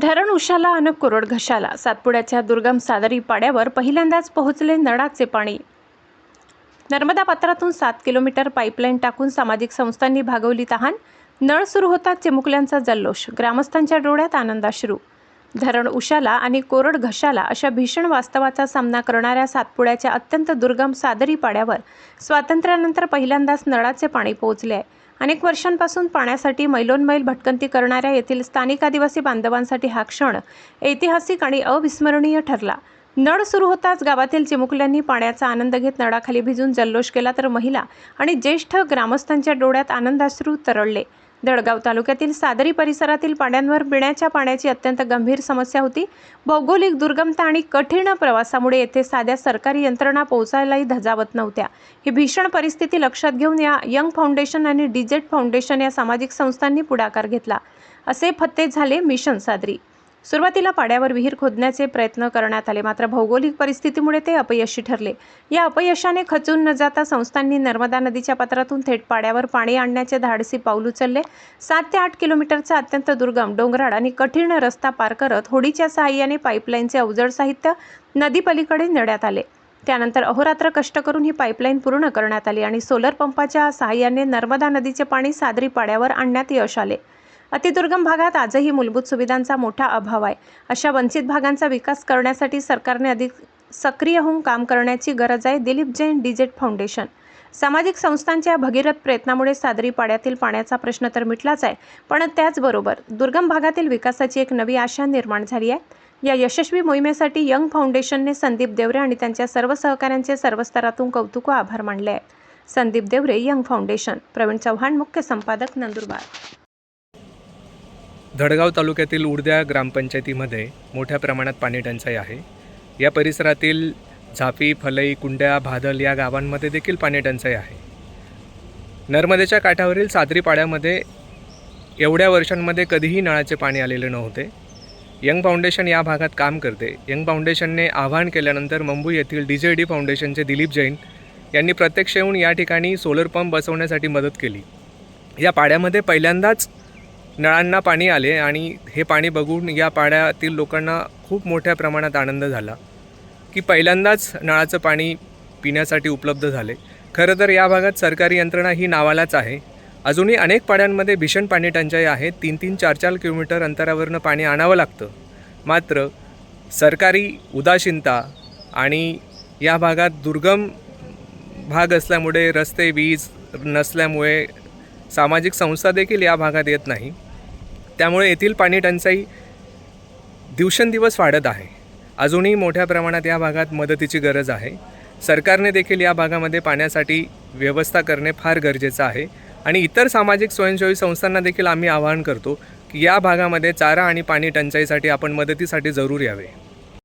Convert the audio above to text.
धरण उशाला अन कोरड घशाला. सातपुड्याच्या दुर्गम सादरी पाड्यावर पहिल्यांदाच पोहोचले नळाचे पाणी. नर्मदा पात्रातून 7 किलोमीटर पाईपलाईन टाकून सामाजिक संस्थांनी भागवली तहान. नळ सुरू होताच चिमुकल्यांचा जल्लोष. ग्रामस्थांच्या डोळ्यात आनंदाश्रू. धरण उशाला आणि कोरड घशाला अशा भीषण वास्तवाचा सामना करणाऱ्या सातपुड्याच्या अत्यंत दुर्गम सादरी पाड्यावर स्वातंत्र्यानंतर पहिल्यांदाच नळाचे पाणी पोहोचले आहे. अनेक वर्षांपासून पाण्यासाठी मैलोनमैल भटकंती करणाऱ्या येथील स्थानिक आदिवासी बांधवांसाठी हा क्षण ऐतिहासिक आणि अविस्मरणीय ठरला. नळ सुरू होताच गावातील चिमुकल्यांनी पाण्याचा आनंद घेत नळाखाली भिजून जल्लोष केला, तर महिला आणि ज्येष्ठ ग्रामस्थांच्या डोळ्यात आनंदाश्रू तरळले. दडगाव तालुक्यातील सादरी परिसरातील पाड्यांवर पिण्याच्या पाण्याची अत्यंत गंभीर समस्या होती. भौगोलिक दुर्गमता आणि कठीण प्रवासामुळे येथे साध्या सरकारी यंत्रणा पोहोचायलाही धजावत नव्हत्या. ही भीषण परिस्थिती लक्षात घेऊन या यंग फाउंडेशन आणि डीजेट फाउंडेशन या सामाजिक संस्थांनी पुढाकार घेतला. असे फत्ते झाले मिशन सादरी. सुरुवातीला पाड्यावर विहीर खोदण्याचे प्रयत्न करण्यात आले, मात्र भौगोलिक परिस्थितीमुळे ते अपयशी ठरले. या अपयशाने खचून न जाता संस्थांनी नर्मदा नदीच्या पात्रातून थेट पाड्यावर पाणी आणण्याचे धाडसी पाऊल उचलले. 7 ते 8 किलोमीटरचा अत्यंत दुर्गम, डोंगराळ आणि कठीण रस्ता पार करत होडीच्या सहाय्याने पाईपलाईनचे अवजड साहित्य नदीपलीकडे नेण्यात आले. त्यानंतर अहोरात्र कष्ट करून ही पाईपलाईन पूर्ण करण्यात आली आणि सोलर पंपाच्या सहाय्याने नर्मदा नदीचे पाणी सादरी पाड्यावर आणण्यात यश आले. अतिदुर्गम भागात आजही मूलभूत सुविधांचा मोठा अभाव आहे. अशा वंचित भागांचा विकास करण्यासाठी सरकारने अधिक सक्रिय होऊन काम करण्याची गरज आहे. दिलीप जैन, डीजेट फाउंडेशन. सामाजिक संस्थांच्या भगीरथ प्रयत्नामुळे सादरी पाड्यातील पाण्याचा प्रश्न तर मिटलाच आहे, पण त्याचबरोबर दुर्गम भागातील विकासाची एक नवी आशा निर्माण झाली आहे. या यशस्वी मोहिमेसाठी यंग फाउंडेशनने संदीप देवरे आणि त्यांच्या सर्व सहकाऱ्यांचे सर्व स्तरातून कौतुक व आभार मानले आहेत. Sandeep Deore, young foundation. प्रवीण चव्हाण, मुख्य संपादक, नंदुरबार. दडगाव तालुक्यातील उडद्या ग्रामपंचायतीमध्ये मोठ्या प्रमाणात पाणी टंचाई आहे. या परिसरातील झापी, फलई, कुंड्या, भादल या गावांमध्ये देखील पाणी टंचाई आहे. नर्मदेच्या काठावरील सादरी पाड्यामध्ये एवढ्या वर्षांमध्ये कधीही नळाचे पाणी आलेले नव्हते. यंग फाउंडेशन या भागात काम करते. यंग फाउंडेशनने आवाहन केल्यानंतर मुंबई येथील डीजेडी फाउंडेशनचे दिलीप जैन यांनी प्रत्यक्ष येऊन या ठिकाणी सोलर पंप बसवण्यासाठी मदत केली. या पाड्यामध्ये पहिल्यांदाच नळांना पाणी आले आणि हे पाणी बघून या पाड्यातील लोकांना खूप मोठ्या प्रमाणात आनंद झाला की पहिल्यांदाच नळाचं पाणी पिण्यासाठी उपलब्ध झाले. खरं तर या भागात सरकारी यंत्रणा ही नावालाच आहे. अजूनही अनेक पाड्यांमध्ये भीषण पाणी टंचाई आहे. 3-3, 4-4 किलोमीटर अंतरावरनं पाणी आणावं लागतं. मात्र सरकारी उदासीनता आणि या भागात दुर्गम भाग असल्यामुळे, रस्ते, वीज नसल्यामुळे सामाजिक संस्था देखील या भागात येत नाही. त्यामुळे येथील पाणी टंचाई दिवसेंदिवस वाढत आहे. अजूनही मोठ्या प्रमाणात या भागात मदतीची गरज आहे. सरकारने देखील या भागामध्ये पाण्यासाठी व्यवस्था करणे फार गरजेचं आहे. आणि इतर सामाजिक स्वयंसेवी संस्थांना देखील आम्ही आवाहन करतो की या भागामध्ये चारा आणि पाणी टंचाईसाठी आपण मदतीसाठी जरूर यावे.